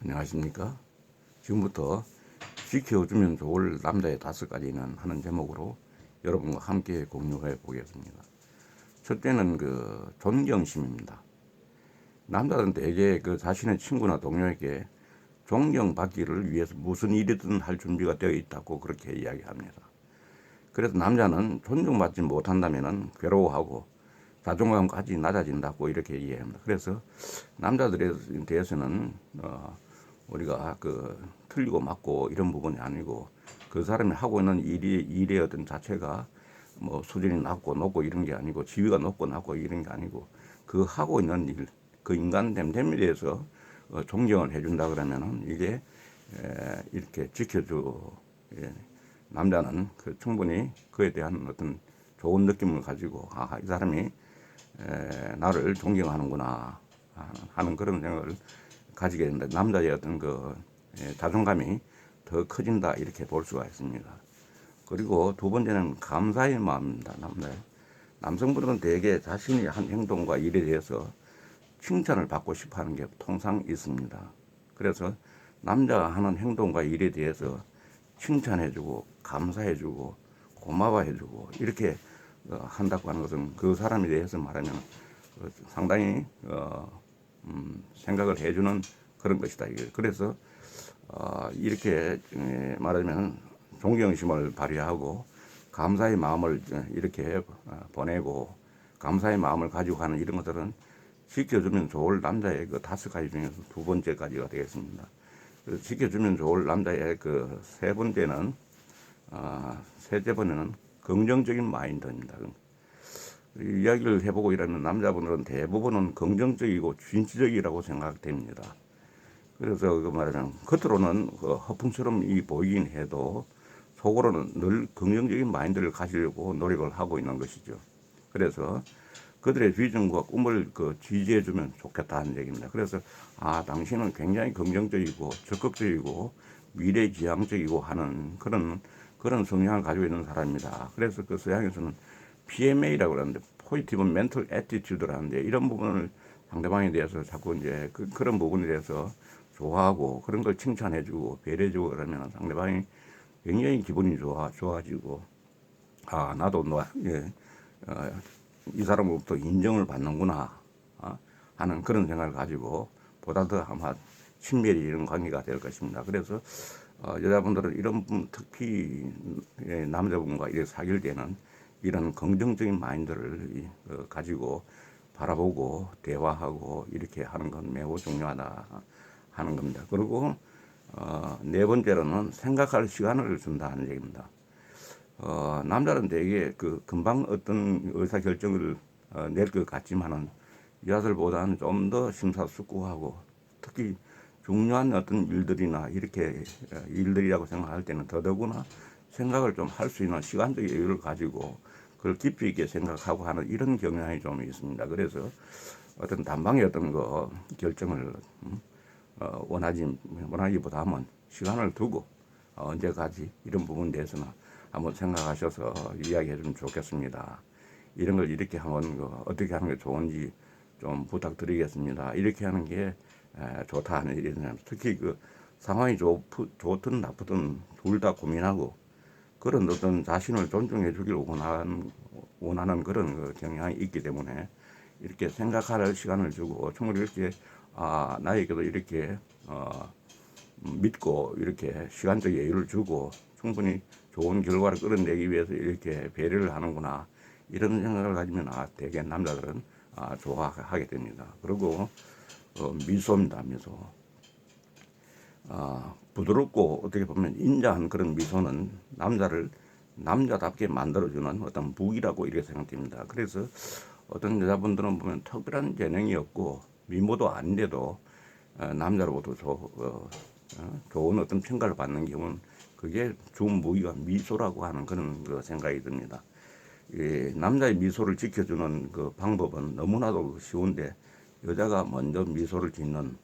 안녕하십니까. 지금부터 지켜주면 좋을 남자의 5가지는 하는 제목으로 여러분과 함께 공유해 보겠습니다. 첫째는 존경심입니다. 남자들은 대개 자신의 친구나 동료에게 존경받기를 위해서 무슨 일이든 할 준비가 되어 있다고 그렇게 이야기합니다. 그래서 남자는 존중받지 못한다면 괴로워하고 자존감까지 낮아진다고 이렇게 이해합니다. 그래서 남자들에 대해서는 우리가 틀리고 맞고 이런 부분이 아니고 그 사람이 하고 있는 일의 어떤 자체가 뭐 수준이 낮고 높고 이런 게 아니고 지위가 높고 낮고 이런 게 아니고 그 하고 있는 일, 그 인간 됨됨에 대해서 존경을 해준다 그러면은 이게 이렇게 지켜줘. 남자는 충분히 그에 대한 어떤 좋은 느낌을 가지고 이 사람이 나를 존경하는구나 하는 그런 생각을 가지게 된다. 남자의 어떤 자존감이 더 커진다 이렇게 볼 수가 있습니다. 그리고 두 번째는 감사의 마음입니다. 남성분들은 대개 자신이 한 행동과 일에 대해서 칭찬을 받고 싶어 하는 게 통상 있습니다. 그래서 남자가 하는 행동과 일에 대해서 칭찬해주고 감사해주고 고마워해주고 이렇게 한다고 하는 것은 그 사람에 대해서 말하면 상당히 생각을 해주는 그런 것이다. 그래서 이렇게 말하면 존경심을 발휘하고 감사의 마음을 이렇게 보내고 감사의 마음을 가지고 하는 이런 것들은 지켜주면 좋을 남자의 5가지 중에서 2번째까지가 되겠습니다. 지켜주면 좋을 남자의 세 번째는 셋째 번째는 긍정적인 마인드입니다. 이야기를 해보고 이러면 남자분들은 대부분은 긍정적이고 진취적이라고 생각됩니다. 그래서 말하면 겉으로는 허풍처럼 보이긴 해도 속으로는 늘 긍정적인 마인드를 가지려고 노력을 하고 있는 것이죠. 그래서 그들의 비전과 꿈을 지지해주면 좋겠다는 얘기입니다. 그래서 당신은 굉장히 긍정적이고 적극적이고 미래지향적이고 하는 그런 성향을 가지고 있는 사람입니다. 그래서 그 서양에서는 PMA라고 하는데 포지티브 멘털 애티튜드를 하는데 이런 부분을 상대방에 대해서 자꾸 이제 그런 부분에 대해서 좋아하고 그런 걸 칭찬해주고 배려해주고 그러면 상대방이 굉장히 기분이 좋아지고 나도 이 사람으로부터 인정을 받는구나 하는 그런 생각을 가지고 보다 더 아마 친밀히 이런 관계가 될 것입니다. 그래서 여자분들은 이런 분, 특히 남자분과 이렇게 사귈 때는 이런 긍정적인 마인드를 가지고 바라보고 대화하고 이렇게 하는 건 매우 중요하다 하는 겁니다. 그리고 네 번째로는 생각할 시간을 준다는 얘기입니다. 남자는 되게 금방 어떤 의사결정을 낼 것 같지만은 여자들보다는 좀 더 심사숙고하고 특히 중요한 어떤 일들이나 이렇게 일들이라고 생각할 때는 더더구나 생각을 좀 할 수 있는 시간적 여유를 가지고 그걸 깊이 있게 생각하고 하는 이런 경향이 좀 있습니다. 그래서 어떤 단방의 어떤 결정을 원하기보다는 시간을 두고 언제까지 이런 부분에 대해서는 한번 생각하셔서 이야기해 주면 좋겠습니다. 이런 걸 이렇게 한번 어떻게 하는 게 좋은지 좀 부탁드리겠습니다. 이렇게 하는 게 좋다 하는 일이잖아요. 특히 상황이 좋든 나쁘든 둘 다 고민하고 그런 어떤 자신을 존중해 주길 원하는 그런 경향이 있기 때문에 이렇게 생각할 시간을 주고 충분히 이렇게 나에게도 이렇게 믿고 이렇게 시간적 여유를 주고 충분히 좋은 결과를 끌어내기 위해서 이렇게 배려를 하는구나 이런 생각을 가지면 대개 남자들은 좋아하게 됩니다. 그리고 미소입니다. 미소. 부드럽고 어떻게 보면 인자한 그런 미소는 남자를 남자답게 만들어주는 어떤 무기라고 이렇게 생각됩니다. 그래서 어떤 여자분들은 보면 특별한 재능이 없고 미모도 아닌데도 남자로부터 좋은 어떤 평가를 받는 경우는 그게 좋은 무기가 미소라고 하는 그런 생각이 듭니다. 남자의 미소를 지켜주는 방법은 너무나도 쉬운데 여자가 먼저 미소를 짓는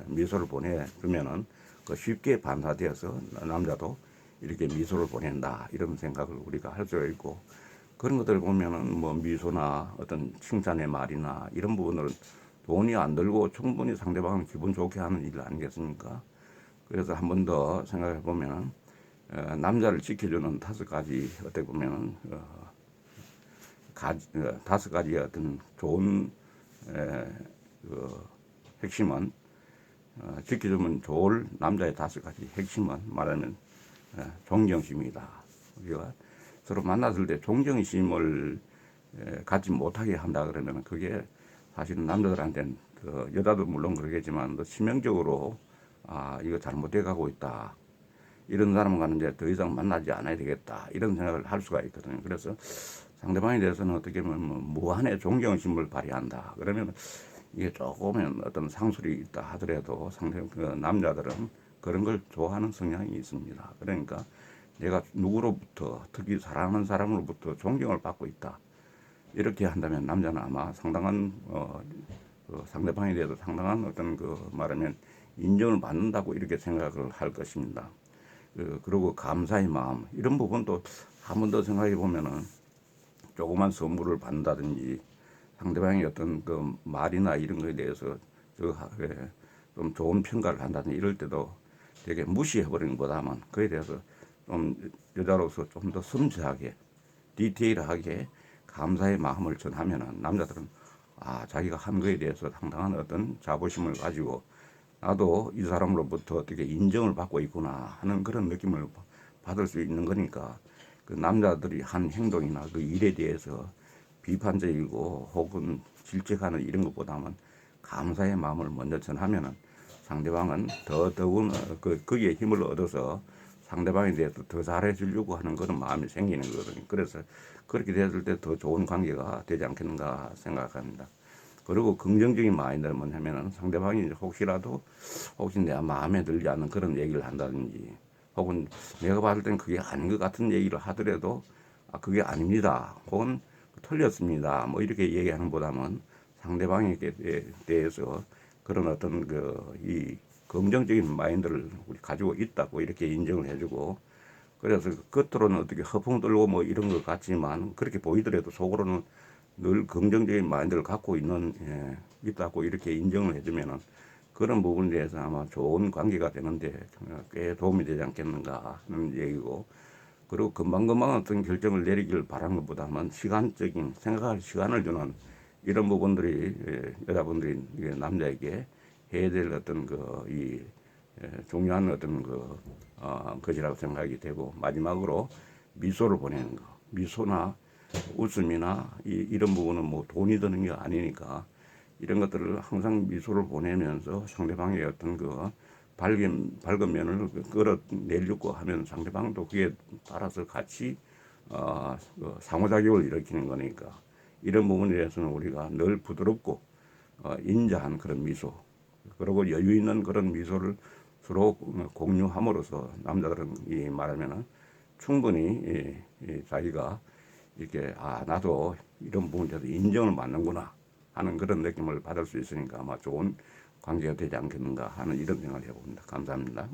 미소를 보내주면은 쉽게 반사되어서 남자도 이렇게 미소를 보낸다 이런 생각을 우리가 할 수가 있고 그런 것들을 보면은 뭐 미소나 어떤 칭찬의 말이나 이런 부분을 돈이 안 들고 충분히 상대방을 기분 좋게 하는 일 아니겠습니까? 그래서 한 번 더 생각해 보면 남자를 지켜주는 5가지 어떻게 보면 다섯 가지 어떤 좋은 그 핵심은 지켜주면 좋을 남자의 5가지 핵심은 말하면 존경심이다. 우리가 서로 만났을 때 존경심을 갖지 못하게 한다 그러면 그게 사실은 남자들한테는 여자도 물론 그러겠지만 더 치명적으로 이거 잘못돼 가고 있다. 이런 사람과는 이제 더 이상 만나지 않아야 되겠다. 이런 생각을 할 수가 있거든요. 그래서 상대방에 대해서는 어떻게 보면 무한의 존경심을 발휘한다. 그러면 이게 조금은 어떤 상술이 있다 하더라도 남자들은 그런 걸 좋아하는 성향이 있습니다. 그러니까 내가 누구로부터 특히 사랑하는 사람으로부터 존경을 받고 있다. 이렇게 한다면 남자는 아마 상당한 상대방에 대해서 상당한 어떤 말하면 인정을 받는다고 이렇게 생각을 할 것입니다. 그리고 감사의 마음 이런 부분도 한 번 더 생각해 보면은 조그만 선물을 받는다든지 상대방의 어떤 말이나 이런 거에 대해서 좀 좋은 평가를 한다든지 이럴 때도 되게 무시해버리는 것보다는 그에 대해서 좀 여자로서 좀 더 섬세하게 디테일하게 감사의 마음을 전하면은 남자들은 자기가 한 거에 대해서 상당한 어떤 자부심을 가지고 나도 이 사람으로부터 어떻게 인정을 받고 있구나 하는 그런 느낌을 받을 수 있는 거니까 그 남자들이 한 행동이나 그 일에 대해서 비판적이고 혹은 질책하는 이런 것보다는 감사의 마음을 먼저 전하면은 상대방은 더더군 거기에 힘을 얻어서 상대방에 대해서 더 잘해주려고 하는 그런 마음이 생기는 거거든요. 그래서 그렇게 됐을 때 더 좋은 관계가 되지 않겠는가 생각합니다. 그리고 긍정적인 마인드는 뭐냐면은 상대방이 혹시라도 혹시 내가 마음에 들지 않는 그런 얘기를 한다든지 혹은 내가 봤을 땐 그게 아닌 것 같은 얘기를 하더라도 그게 아닙니다. 혹은 틀렸습니다. 뭐 이렇게 얘기하는 보다는 상대방에 대해서 그런 어떤 이 긍정적인 마인드를 우리 가지고 있다고 이렇게 인정을 해주고 그래서 겉으로는 어떻게 허풍 들고 뭐 이런 것 같지만 그렇게 보이더라도 속으로는 늘 긍정적인 마인드를 갖고 있다고 이렇게 인정을 해주면은 그런 부분에 대해서 아마 좋은 관계가 되는데 꽤 도움이 되지 않겠는가 하는 얘기고 그리고 금방금방 어떤 결정을 내리길 바라는 것보다는 시간적인 생각할 시간을 주는 이런 부분들이 여자분들이 남자에게 해야 될 어떤 이 중요한 어떤 것이라고 생각이 되고 마지막으로 미소를 보내는 거 미소나 웃음이나 이런 부분은 뭐 돈이 드는 게 아니니까 이런 것들을 항상 미소를 보내면서 상대방의 어떤 밝은 면을 끌어내려고 하면 상대방도 그에 따라서 같이 상호작용을 일으키는 거니까 이런 부분에 대해서는 우리가 늘 부드럽고 인자한 그런 미소 그리고 여유 있는 그런 미소를 서로 공유함으로써 남자들은 이 말하면은 충분히 자기가 이렇게 나도 이런 부분에 대해서 인정을 받는구나 하는 그런 느낌을 받을 수 있으니까 아마 좋은 관계가 되지 않겠는가 하는 이런 생각을 해봅니다. 감사합니다.